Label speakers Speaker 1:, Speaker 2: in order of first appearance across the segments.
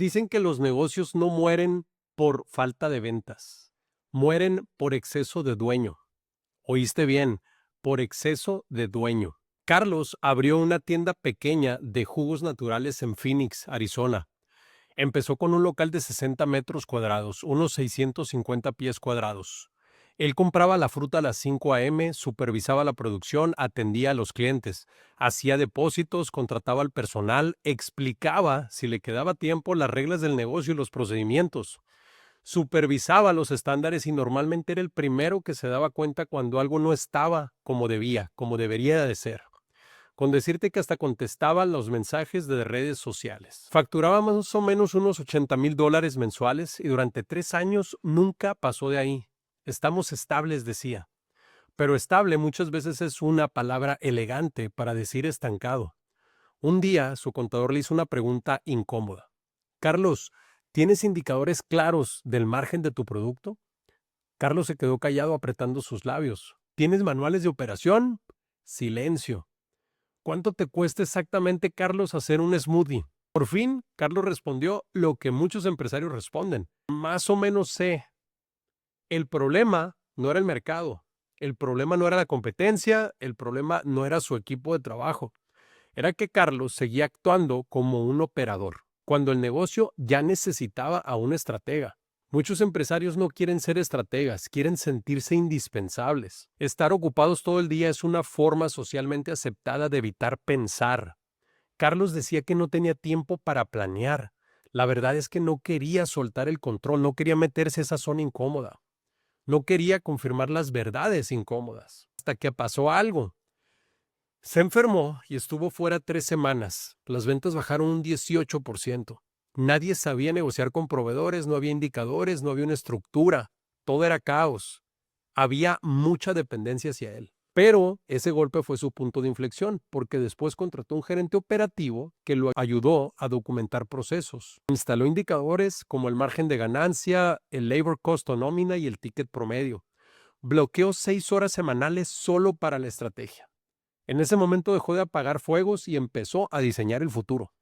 Speaker 1: Dicen que los negocios no mueren por falta de ventas, mueren por exceso de dueño. Oíste bien, por exceso de dueño. Carlos abrió una tienda pequeña de jugos naturales en Phoenix, Arizona. Empezó con un local de 60 metros cuadrados, unos 650 pies cuadrados. Él compraba la fruta a las 5 a.m., supervisaba la producción, atendía a los clientes, hacía depósitos, contrataba al personal, explicaba, si le quedaba tiempo, las reglas del negocio y los procedimientos. Supervisaba los estándares y normalmente era el primero que se daba cuenta cuando algo no estaba como debía, como debería de ser. Con decirte que hasta contestaba los mensajes de redes sociales. Facturaba más o menos unos $80,000 mensuales y durante 3 años nunca pasó de ahí. Estamos estables, decía. Pero estable muchas veces es una palabra elegante para decir estancado. Un día su contador le hizo una pregunta incómoda. Carlos, ¿tienes indicadores claros del margen de tu producto? Carlos se quedó callado apretando sus labios. ¿Tienes manuales de operación? Silencio. ¿Cuánto te cuesta exactamente, Carlos, hacer un smoothie? Por fin, Carlos respondió lo que muchos empresarios responden. Más o menos sé. El problema no era el mercado. El problema no era la competencia. El problema no era su equipo de trabajo. Era que Carlos seguía actuando como un operador, cuando el negocio ya necesitaba a un estratega. Muchos empresarios no quieren ser estrategas, quieren sentirse indispensables. Estar ocupados todo el día es una forma socialmente aceptada de evitar pensar. Carlos decía que no tenía tiempo para planear. La verdad es que no quería soltar el control, no quería meterse a esa zona incómoda. No quería confirmar las verdades incómodas. Hasta que pasó algo. Se enfermó y estuvo fuera 3 semanas. Las ventas bajaron un 18%. Nadie sabía negociar con proveedores, no había indicadores, no había una estructura. Todo era caos. Había mucha dependencia hacia él. Pero ese golpe fue su punto de inflexión, porque después contrató un gerente operativo que lo ayudó a documentar procesos. Instaló indicadores como el margen de ganancia, el labor cost o nómina y el ticket promedio. Bloqueó 6 horas semanales solo para la estrategia. En ese momento dejó de apagar fuegos y empezó a diseñar el futuro.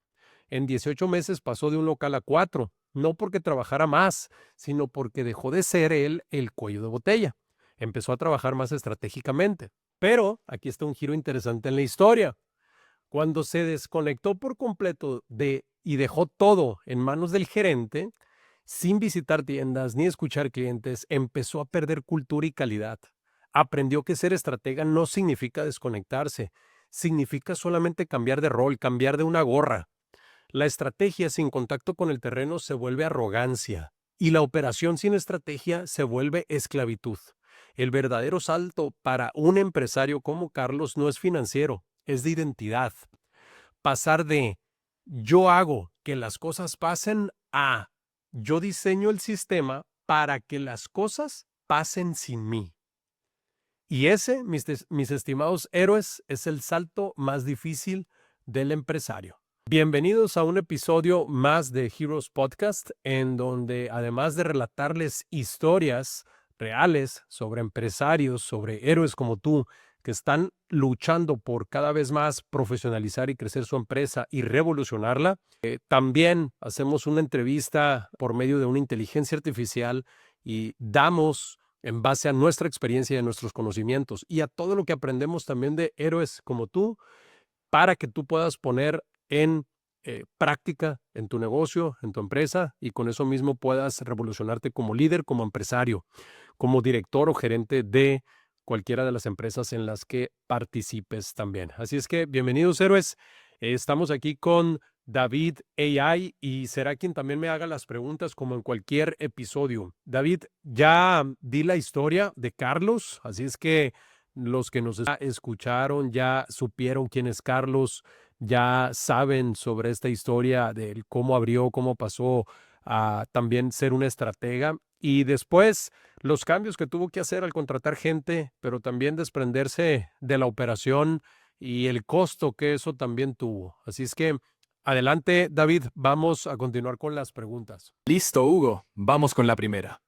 Speaker 1: En 18 meses pasó de un local a 4, no porque trabajara más, sino porque dejó de ser él el cuello de botella. Empezó a trabajar más estratégicamente. Pero aquí está un giro interesante en la historia. Cuando se desconectó por completo y dejó todo en manos del gerente, sin visitar tiendas ni escuchar clientes, empezó a perder cultura y calidad. Aprendió que ser estratega no significa desconectarse, significa solamente cambiar de rol, cambiar de una gorra. La estrategia sin contacto con el terreno se vuelve arrogancia y la operación sin estrategia se vuelve esclavitud. El verdadero salto para un empresario como Carlos no es financiero, es de identidad. Pasar de yo hago que las cosas pasen a yo diseño el sistema para que las cosas pasen sin mí. Y ese, mis estimados héroes, es el salto más difícil del empresario. Bienvenidos a un episodio más de Heroes Podcast, en donde además de relatarles historias reales sobre empresarios, sobre héroes como tú, que están luchando por cada vez más profesionalizar y crecer su empresa y revolucionarla, también hacemos una entrevista por medio de una inteligencia artificial y damos en base a nuestra experiencia y a nuestros conocimientos y a todo lo que aprendemos también de héroes como tú, para que tú puedas poner en práctica en tu negocio, en tu empresa, y con eso mismo puedas revolucionarte como líder, como empresario, como director o gerente de cualquiera de las empresas en las que participes también. Así es que bienvenidos, héroes. Estamos aquí con David AI y será quien también me haga las preguntas como en cualquier episodio. David, ya di la historia de Carlos, así es que los que nos escucharon ya supieron quién es Carlos, ya saben sobre esta historia de cómo abrió, cómo pasó a también ser una estratega y después los cambios que tuvo que hacer al contratar gente, pero también desprenderse de la operación y el costo que eso también tuvo. Así es que adelante, David, vamos a continuar con las preguntas.
Speaker 2: Listo, Hugo. Vamos con la primera.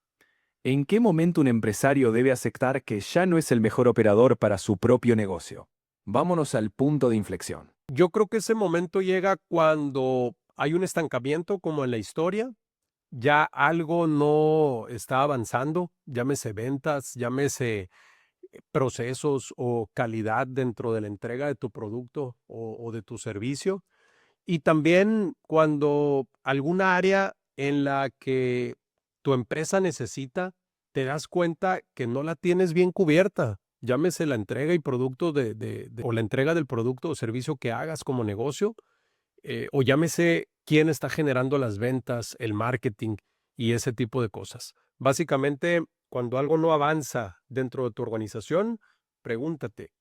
Speaker 2: ¿En qué momento un empresario debe aceptar que ya no es el mejor operador para su propio negocio? Vámonos al punto de inflexión.
Speaker 1: Yo creo que ese momento llega cuando hay un estancamiento como en la historia, ya algo no está avanzando, llámese ventas, llámese procesos o calidad dentro de la entrega de tu producto o de tu servicio. Y también cuando alguna área en la que tu empresa necesita, te das cuenta que no la tienes bien cubierta. Llámese la entrega y producto o la entrega del producto o servicio que hagas como negocio, o llámese quién está generando las ventas, el marketing y ese tipo de cosas. Básicamente, cuando algo no avanza dentro de tu organización, pregúntate,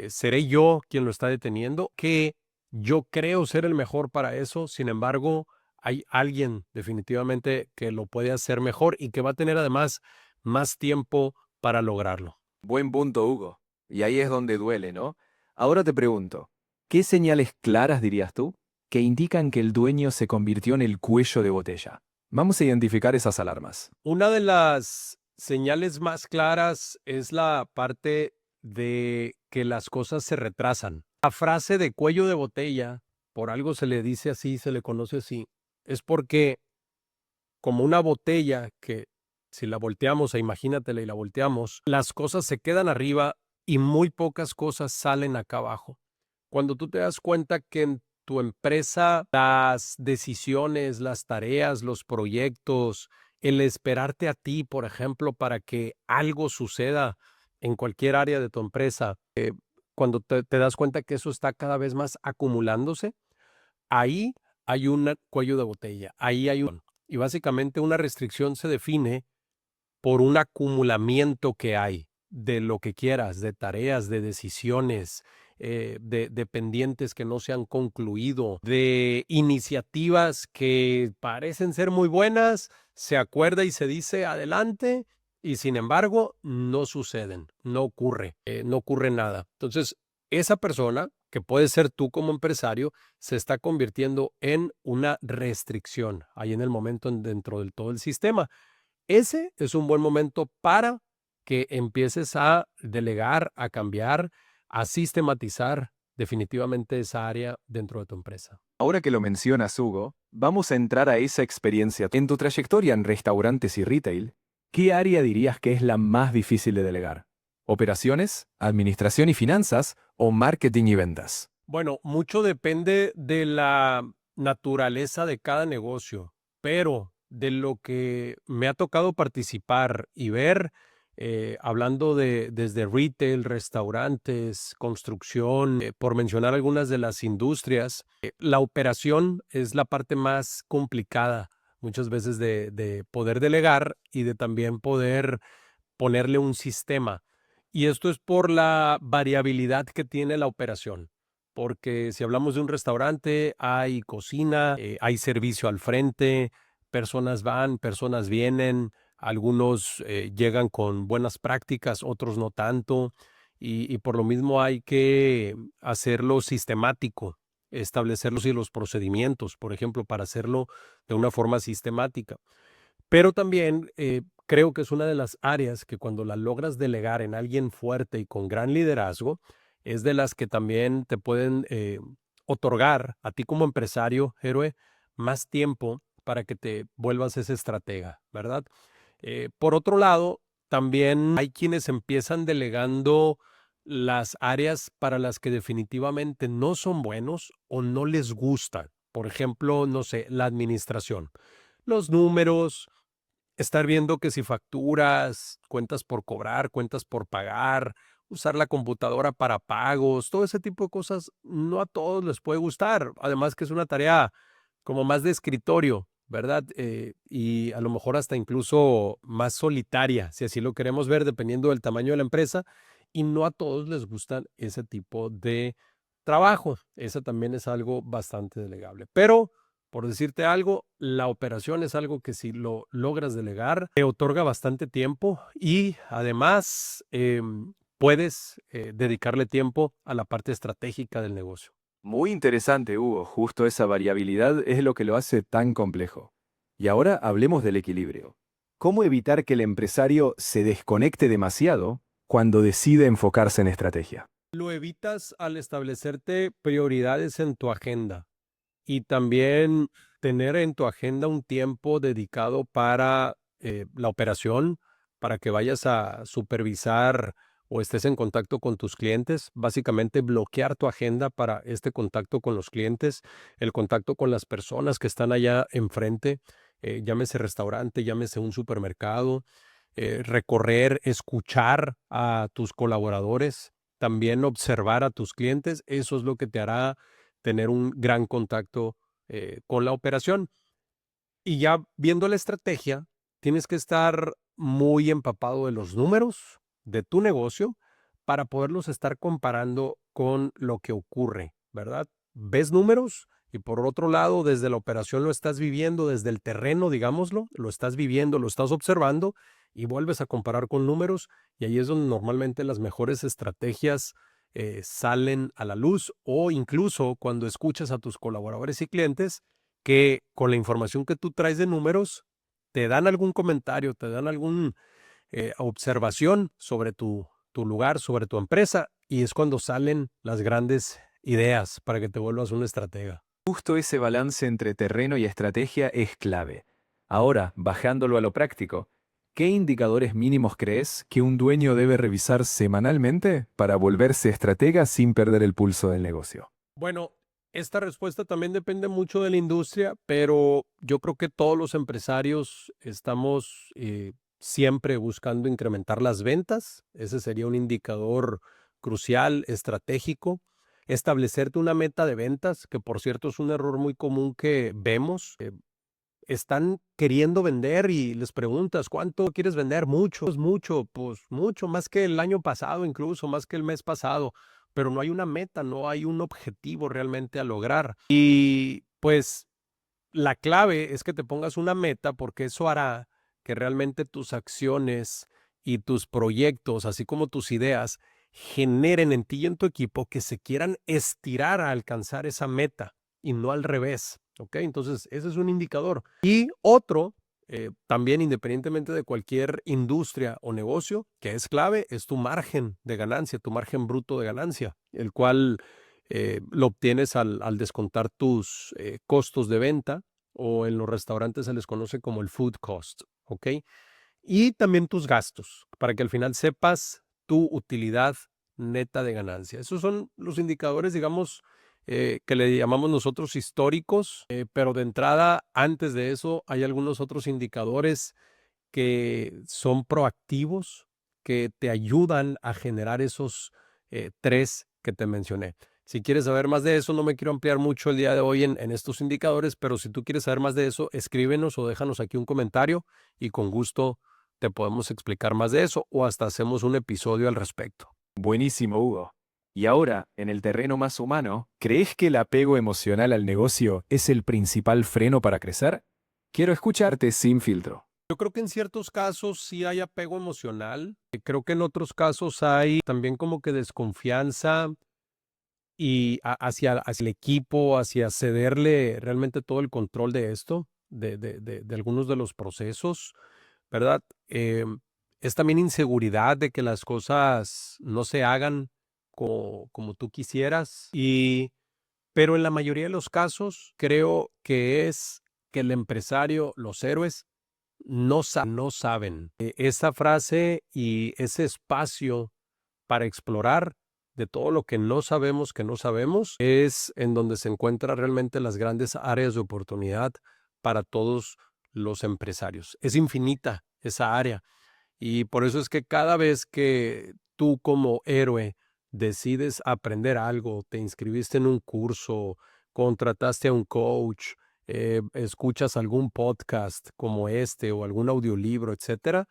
Speaker 1: ¿seré yo quien lo está deteniendo? Que yo creo ser el mejor para eso, sin embargo, hay alguien definitivamente que lo puede hacer mejor y que va a tener además más tiempo para lograrlo.
Speaker 2: Buen punto, Hugo. Y ahí es donde duele, ¿no? Ahora te pregunto, ¿qué señales claras dirías tú que indican que el dueño se convirtió en el cuello de botella? Vamos a identificar esas alarmas.
Speaker 1: Una de las señales más claras es la parte de que las cosas se retrasan. La frase de cuello de botella, por algo se le dice así, se le conoce así, es porque como una botella que si la volteamos, imagínatela y la volteamos, las cosas se quedan arriba y muy pocas cosas salen acá abajo. Cuando tú te das cuenta que en tu empresa las decisiones, las tareas, los proyectos, el esperarte a ti, por ejemplo, para que algo suceda en cualquier área de tu empresa, cuando te das cuenta que eso está cada vez más acumulándose, ahí hay un cuello de botella, ahí hay un... Y básicamente una restricción se define por un acumulamiento que hay de lo que quieras, de tareas, de decisiones, de pendientes que no se han concluido, de iniciativas que parecen ser muy buenas, se acuerda y se dice adelante y sin embargo no suceden, no ocurre nada. Entonces, esa persona, que puede ser tú como empresario, se está convirtiendo en una restricción ahí en el momento dentro del todo el sistema. Ese es un buen momento para que empieces a delegar, a cambiar, a sistematizar definitivamente esa área dentro de tu empresa.
Speaker 2: Ahora que lo mencionas, Hugo, vamos a entrar a esa experiencia. En tu trayectoria en restaurantes y retail, ¿qué área dirías que es la más difícil de delegar? ¿Operaciones, administración y finanzas o marketing y ventas?
Speaker 1: Bueno, mucho depende de la naturaleza de cada negocio, pero de lo que me ha tocado participar y ver, hablando de desde retail, restaurantes, construcción, por mencionar algunas de las industrias, la operación es la parte más complicada muchas veces de poder delegar y de también poder ponerle un sistema. Y esto es por la variabilidad que tiene la operación. Porque si hablamos de un restaurante, hay cocina, hay servicio al frente, personas van, personas vienen, algunos llegan con buenas prácticas, otros no tanto, y por lo mismo hay que hacerlo sistemático, establecer los procedimientos, por ejemplo, para hacerlo de una forma sistemática. Pero también creo que es una de las áreas que cuando la logras delegar en alguien fuerte y con gran liderazgo, es de las que también te pueden otorgar a ti como empresario, héroe, más tiempo para que te vuelvas ese estratega, ¿verdad? Por otro lado, también hay quienes empiezan delegando las áreas para las que definitivamente no son buenos o no les gustan. Por ejemplo, no sé, la administración, los números, estar viendo que si facturas, cuentas por cobrar, cuentas por pagar, usar la computadora para pagos, todo ese tipo de cosas, no a todos les puede gustar. Además que es una tarea como más de escritorio, ¿verdad? Y a lo mejor hasta incluso más solitaria, si así lo queremos ver, dependiendo del tamaño de la empresa. Y no a todos les gustan ese tipo de trabajo. Eso también es algo bastante delegable. Pero por decirte algo, la operación es algo que si lo logras delegar, te otorga bastante tiempo y además puedes dedicarle tiempo a la parte estratégica del negocio.
Speaker 2: Muy interesante, Hugo. Justo esa variabilidad es lo que lo hace tan complejo. Y ahora hablemos del equilibrio. ¿Cómo evitar que el empresario se desconecte demasiado cuando decide enfocarse en estrategia?
Speaker 1: Lo evitas al establecerte prioridades en tu agenda y también tener en tu agenda un tiempo dedicado para la operación, para que vayas a supervisar o estés en contacto con tus clientes. Básicamente bloquear tu agenda para este contacto con los clientes, el contacto con las personas que están allá enfrente, llámese restaurante, llámese un supermercado, recorrer, escuchar a tus colaboradores, también observar a tus clientes. Eso es lo que te hará tener un gran contacto con la operación. Y ya viendo la estrategia, tienes que estar muy empapado de los números de tu negocio para poderlos estar comparando con lo que ocurre, ¿verdad? Ves números y por otro lado, desde la operación lo estás viviendo, desde el terreno, digámoslo, lo estás viviendo, lo estás observando y vuelves a comparar con números y ahí es donde normalmente las mejores estrategias salen a la luz o incluso cuando escuchas a tus colaboradores y clientes que con la información que tú traes de números, te dan algún comentario, te dan alguna observación sobre tu lugar, sobre tu empresa, y es cuando salen las grandes ideas para que te vuelvas un estratega.
Speaker 2: Justo ese balance entre terreno y estrategia es clave. Ahora, bajándolo a lo práctico, ¿qué indicadores mínimos crees que un dueño debe revisar semanalmente para volverse estratega sin perder el pulso del negocio?
Speaker 1: Bueno, esta respuesta también depende mucho de la industria, pero yo creo que todos los empresarios estamos siempre buscando incrementar las ventas. Ese sería un indicador crucial, estratégico. Establecerte una meta de ventas, que por cierto es un error muy común que vemos. Están queriendo vender y les preguntas, ¿cuánto quieres vender? Mucho, es mucho, pues mucho, más que el año pasado, incluso más que el mes pasado, pero no hay una meta, no hay un objetivo realmente a lograr. Y pues la clave es que te pongas una meta porque eso hará que realmente tus acciones y tus proyectos, así como tus ideas, generen en ti y en tu equipo que se quieran estirar a alcanzar esa meta y no al revés. ¿Ok? Entonces, ese es un indicador. Y otro, también independientemente de cualquier industria o negocio, que es clave, es tu margen de ganancia, tu margen bruto de ganancia, el cual lo obtienes al descontar tus costos de venta o en los restaurantes se les conoce como el food cost, ¿ok? Y también tus gastos, para que al final sepas tu utilidad neta de ganancia. Esos son los indicadores, digamos, que le llamamos nosotros históricos, pero de entrada, antes de eso, hay algunos otros indicadores que son proactivos, que te ayudan a generar esos tres que te mencioné. Si quieres saber más de eso, no me quiero ampliar mucho el día de hoy en estos indicadores, pero si tú quieres saber más de eso, escríbenos o déjanos aquí un comentario y con gusto te podemos explicar más de eso o hasta hacemos un episodio al respecto.
Speaker 2: Buenísimo, Hugo. Y ahora, en el terreno más humano, ¿crees que el apego emocional al negocio es el principal freno para crecer? Quiero escucharte sin filtro.
Speaker 1: Yo creo que en ciertos casos sí hay apego emocional. Creo que en otros casos hay también como que desconfianza y hacia el equipo, hacia cederle realmente todo el control de esto, de algunos de los procesos, ¿verdad? Es también inseguridad de que las cosas no se hagan como tú quisieras, pero en la mayoría de los casos creo que es que el empresario, los héroes, no saben. Esa frase y ese espacio para explorar de todo lo que no sabemos, es en donde se encuentran realmente las grandes áreas de oportunidad para todos los empresarios. Es infinita esa área y por eso es que cada vez que tú como héroe decides aprender algo, te inscribiste en un curso, contrataste a un coach, escuchas algún podcast como este o algún audiolibro, etcétera,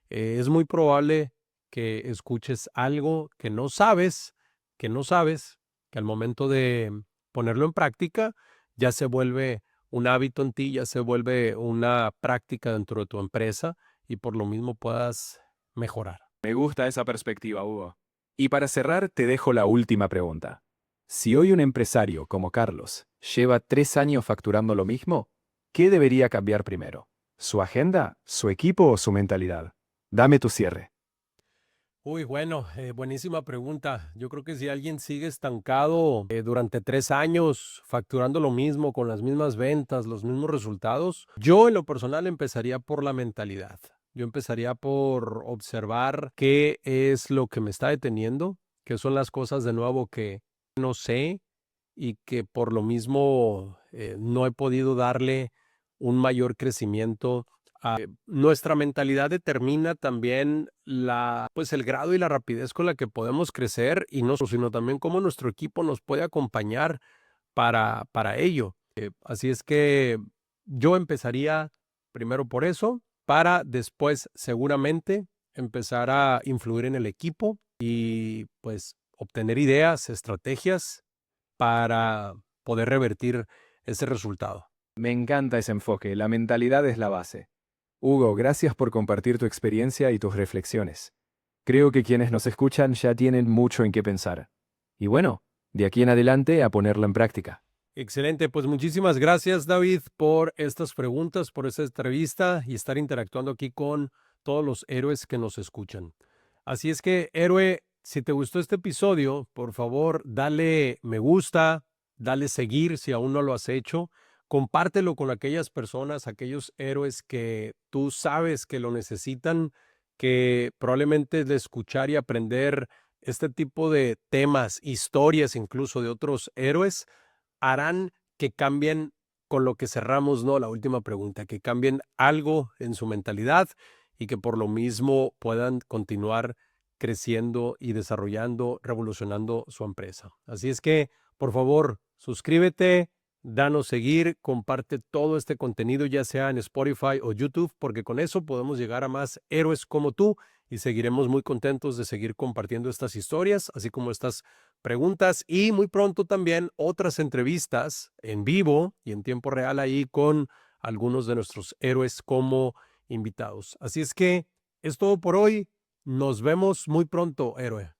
Speaker 1: es muy probable que escuches algo que al momento de ponerlo en práctica ya se vuelve un hábito en ti, ya se vuelve una práctica dentro de tu empresa y por lo mismo puedas mejorar.
Speaker 2: Me gusta esa perspectiva, Hugo. Y para cerrar, te dejo la última pregunta. Si hoy un empresario como Carlos lleva 3 años facturando lo mismo, ¿qué debería cambiar primero? ¿Su agenda, su equipo o su mentalidad? Dame tu cierre.
Speaker 1: Uy, bueno, buenísima pregunta. Yo creo que si alguien sigue estancado durante 3 años, facturando lo mismo, con las mismas ventas, los mismos resultados, yo en lo personal empezaría por la mentalidad. Yo empezaría por observar qué es lo que me está deteniendo, qué son las cosas de nuevo que no sé y que por lo mismo no he podido darle un mayor crecimiento. Nuestra mentalidad determina también pues el grado y la rapidez con la que podemos crecer y no sino también cómo nuestro equipo nos puede acompañar para ello. Así es que yo empezaría primero por eso, para después seguramente empezar a influir en el equipo y pues obtener ideas, estrategias para poder revertir ese resultado.
Speaker 2: Me encanta ese enfoque, la mentalidad es la base. Hugo, gracias por compartir tu experiencia y tus reflexiones. Creo que quienes nos escuchan ya tienen mucho en qué pensar. Y bueno, de aquí en adelante a ponerlo en práctica.
Speaker 1: Excelente, pues muchísimas gracias David por estas preguntas, por esta entrevista y estar interactuando aquí con todos los héroes que nos escuchan. Así es que, héroe, si te gustó este episodio, por favor, dale me gusta, dale seguir si aún no lo has hecho, compártelo con aquellas personas, aquellos héroes que tú sabes que lo necesitan, que probablemente de escuchar y aprender este tipo de temas, historias incluso de otros héroes, harán que cambien con lo que cerramos, ¿no? La última pregunta, que cambien algo en su mentalidad y que por lo mismo puedan continuar creciendo y desarrollando, revolucionando su empresa. Así es que, por favor, suscríbete, danos seguir, comparte todo este contenido, ya sea en Spotify o YouTube, porque con eso podemos llegar a más héroes como tú y seguiremos muy contentos de seguir compartiendo estas historias, así como estas preguntas y muy pronto también otras entrevistas en vivo y en tiempo real ahí con algunos de nuestros héroes como invitados. Así es que es todo por hoy. Nos vemos muy pronto, héroe.